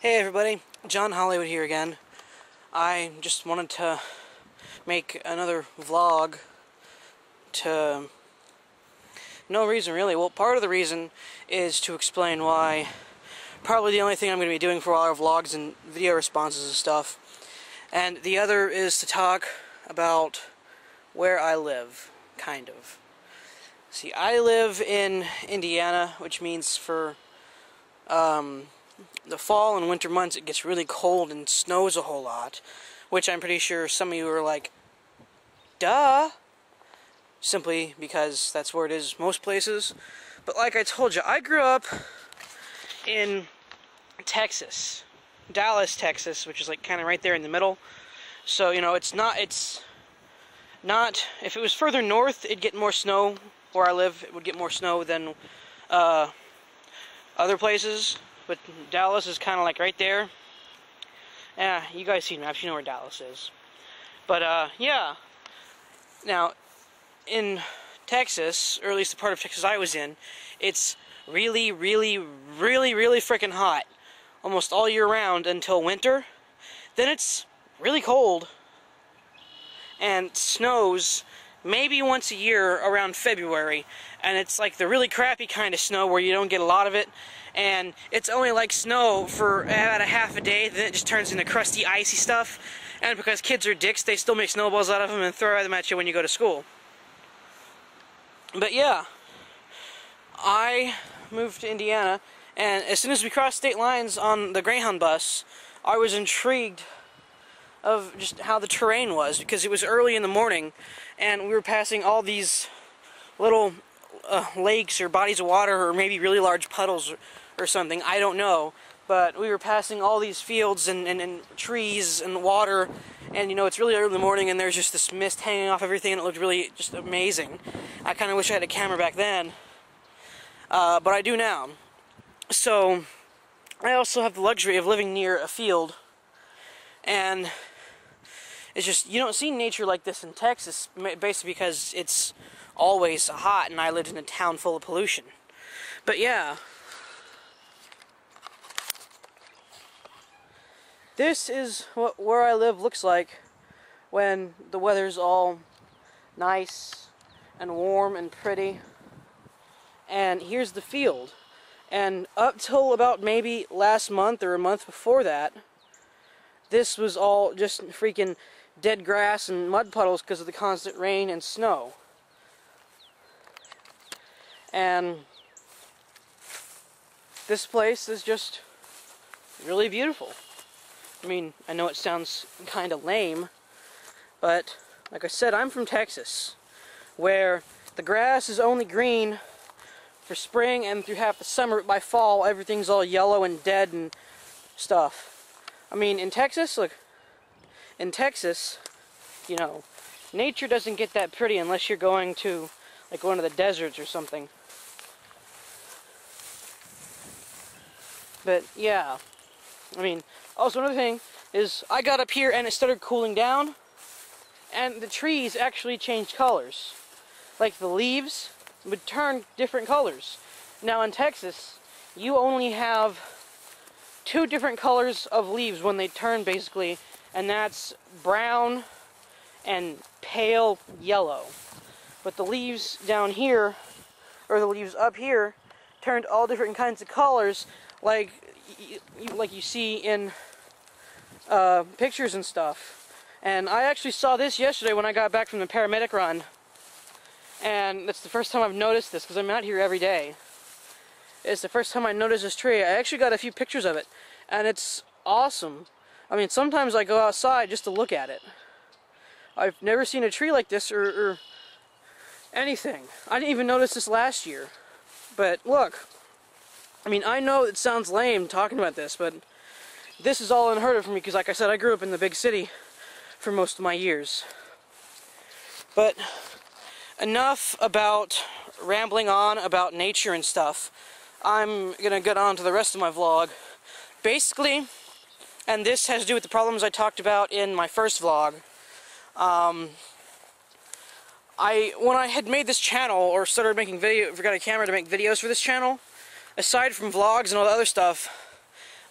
Hey everybody, John Hollywood here again. I just wanted to make another vlog to no reason really. Well, part of the reason is to explain why probably the only thing I'm going to be doing for all our vlogs and video responses and stuff. And the other is to talk about where I live, kind of. See, I live in Indiana, which means for the fall and winter months it gets really cold and snows a whole lot, which I'm pretty sure some of you are like, duh, simply because that's where it is most places. But like I told you, I grew up in Texas, Dallas, Texas, which is like kind of right there in the middle. So, you know, it's not, if it was further north, it'd get more snow. Where I live, it would get more snow than other places. But Dallas is kind of like right there. Yeah, you guys see maps, you know where Dallas is. But, yeah. Now, in Texas, or at least the part of Texas I was in, it's really, really, really, really freaking hot. Almost all year round until winter. Then it's really cold. And snows maybe once a year around February. And it's like the really crappy kind of snow where you don't get a lot of it. And it's only like snow for about a half a day, then it just turns into crusty, icy stuff. And because kids are dicks, they still make snowballs out of them and throw them at you when you go to school. But yeah, I moved to Indiana, and as soon as we crossed state lines on the Greyhound bus, I was intrigued of just how the terrain was, because it was early in the morning, and we were passing all these little lakes or bodies of water, or maybe really large puddles or something, I don't know. But we were passing all these fields and trees and water, and you know, it's really early in the morning and there's just this mist hanging off everything, and it looked really just amazing. I kind of wish I had a camera back then, but I do now. So, I also have the luxury of living near a field, and it's just, you don't see nature like this in Texas, basically because it's always hot and I lived in a town full of pollution. But yeah, this is what where I live looks like when the weather's all nice and warm and pretty. And here's the field. And up till about maybe last month or a month before that, this was all just freaking dead grass and mud puddles because of the constant rain and snow. And this place is just really beautiful. I mean, I know it sounds kind of lame, but like I said, I'm from Texas, where the grass is only green for spring and through half the summer, but by fall everything's all yellow and dead and stuff. I mean, in Texas, look, in Texas, you know, nature doesn't get that pretty unless you're going to, like, going to the deserts or something. But yeah, I mean, also another thing is I got up here and it started cooling down, and the trees actually changed colors. Like the leaves would turn different colors. Now in Texas, you only have 2 different colors of leaves when they turn, basically, and that's brown and pale yellow. But the leaves down here, or the leaves up here, turned all different kinds of colors, like you see in pictures and stuff. And I actually saw this yesterday when I got back from the paramedic run, and that's the first time I've noticed this, because I'm out here every day. It's the first time I noticed this tree. I actually got a few pictures of it, and it's awesome. I mean, sometimes I go outside just to look at it. I've never seen a tree like this or anything. I didn't even notice this last year. But look, I mean, I know it sounds lame talking about this, but this is all unheard of for me because, like I said, I grew up in the big city for most of my years. But enough about rambling on about nature and stuff. I'm gonna get on to the rest of my vlog. Basically, and this has to do with the problems I talked about in my first vlog, when I had made this channel, or started making got a camera to make videos for this channel, aside from vlogs and all the other stuff,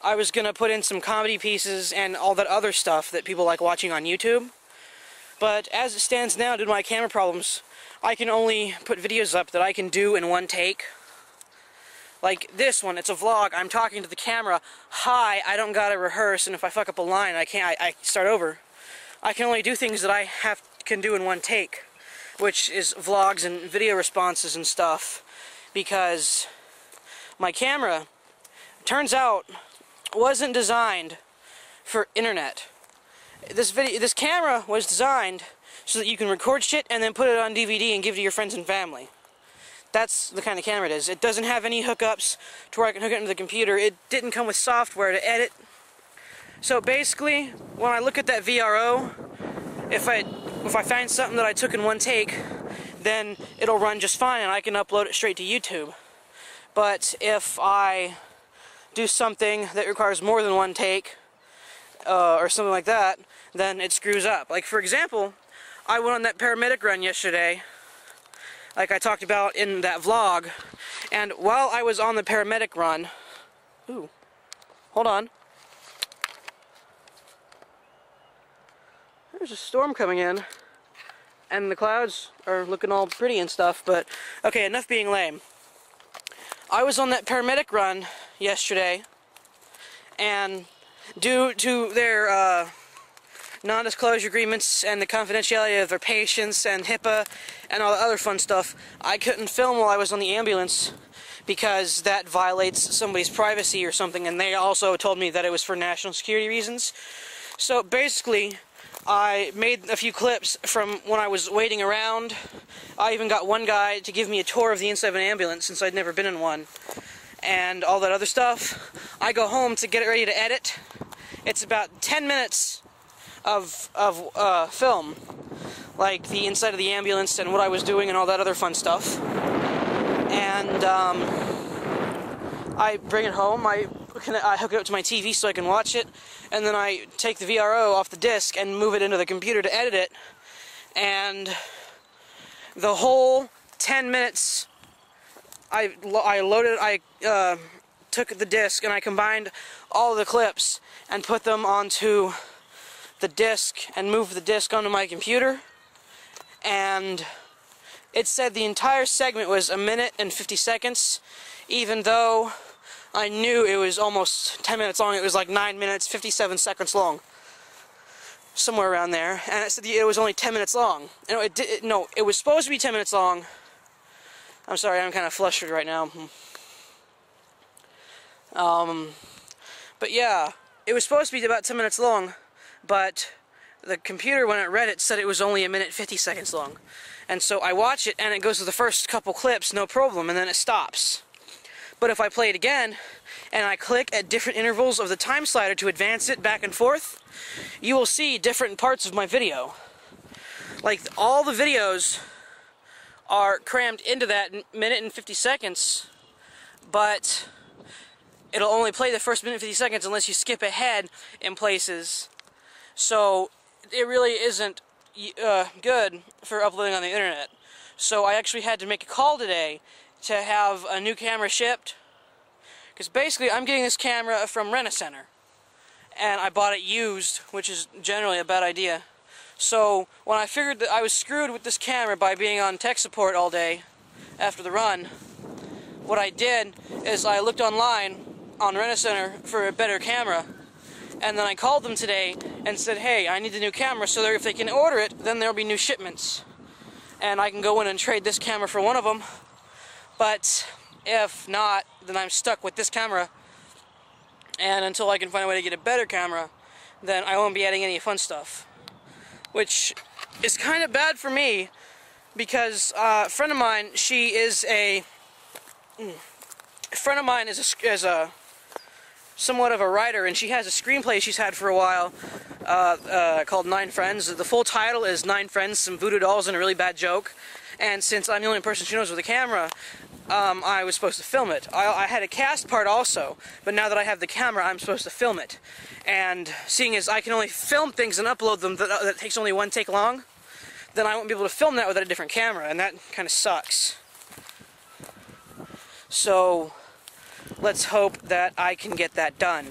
I was gonna put in some comedy pieces and all that other stuff that people like watching on YouTube. But as it stands now, due to my camera problems, I can only put videos up that I can do in one take. Like this one, it's a vlog. I'm talking to the camera. Hi, I don't gotta rehearse, and if I fuck up a line, I start over. I can only do things that I can do in one take, which is vlogs and video responses and stuff, because my camera, turns out, wasn't designed for internet. This camera was designed so that you can record shit and then put it on DVD and give it to your friends and family. That's the kind of camera it is. It doesn't have any hookups to where I can hook it into the computer. It didn't come with software to edit. So basically, when I look at that VRO, if I find something that I took in one take, then it'll run just fine and I can upload it straight to YouTube. But if I do something that requires more than one take, or something like that, then it screws up. Like, for example, I went on that paramedic run yesterday, like I talked about in that vlog, and while I was on the paramedic run, ooh, hold on, there's a storm coming in, and the clouds are looking all pretty and stuff, but, okay, enough being lame. I was on that paramedic run yesterday, and due to their non-disclosure agreements and the confidentiality of their patients and HIPAA and all the other fun stuff, I couldn't film while I was on the ambulance because that violates somebody's privacy or something, and they also told me that it was for national security reasons. So basically, I made a few clips from when I was waiting around. I even got one guy to give me a tour of the inside of an ambulance since I'd never been in one, and all that other stuff. I go home to get it ready to edit. It's about 10 minutes of film, like the inside of the ambulance and what I was doing and all that other fun stuff. And I bring it home, I hook it up to my TV so I can watch it, and then I take the VRO off the disc and move it into the computer to edit it, and the whole 10 minutes I took the disc and I combined all the clips and put them onto the disc and moved the disc onto my computer, and it said the entire segment was 1 minute and 50 seconds, even though I knew it was almost 10 minutes long. It was like 9 minutes, 57 seconds long. Somewhere around there. And it said it was only 10 minutes long. No, it was supposed to be 10 minutes long. I'm sorry, I'm kind of flustered right now. But yeah, it was supposed to be about 10 minutes long, but the computer, when it read it, said it was only 1 minute 50 seconds long. And so I watch it, and it goes to the first couple clips, no problem, and then it stops. But if I play it again, and I click at different intervals of the time slider to advance it back and forth, you will see different parts of my video. Like, all the videos are crammed into that 1 minute and 50 seconds, but it'll only play the first 1 minute and 50 seconds unless you skip ahead in places. So it really isn't good for uploading on the internet. So I actually had to make a call today to have a new camera shipped, because basically I'm getting this camera from Rent-A-Center, and I bought it used, which is generally a bad idea. So when I figured that I was screwed with this camera by being on tech support all day after the run, what I did is I looked online on Rent-A-Center for a better camera, and then I called them today and said, hey, I need a new camera, so that if they can order it, then there'll be new shipments, and I can go in and trade this camera for one of them. But if not, then I'm stuck with this camera, and until I can find a way to get a better camera, then I won't be adding any fun stuff, which is kind of bad for me, because a friend of mine, is a somewhat of a writer, and she has a screenplay she's had for a while called 9 Friends. The full title is 9 Friends, Some Voodoo Dolls and a Really Bad Joke. And since I'm the only person she knows with a camera, I was supposed to film it. I had a cast part also, but now that I have the camera, I'm supposed to film it. And seeing as I can only film things and upload them that takes only 1 take long, then I won't be able to film that with a different camera, and that kind of sucks. So let's hope that I can get that done.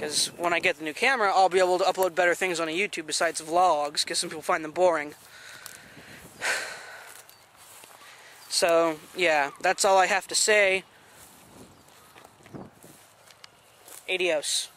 Because when I get the new camera, I'll be able to upload better things on YouTube besides vlogs, because some people find them boring. So, yeah, that's all I have to say. Adios.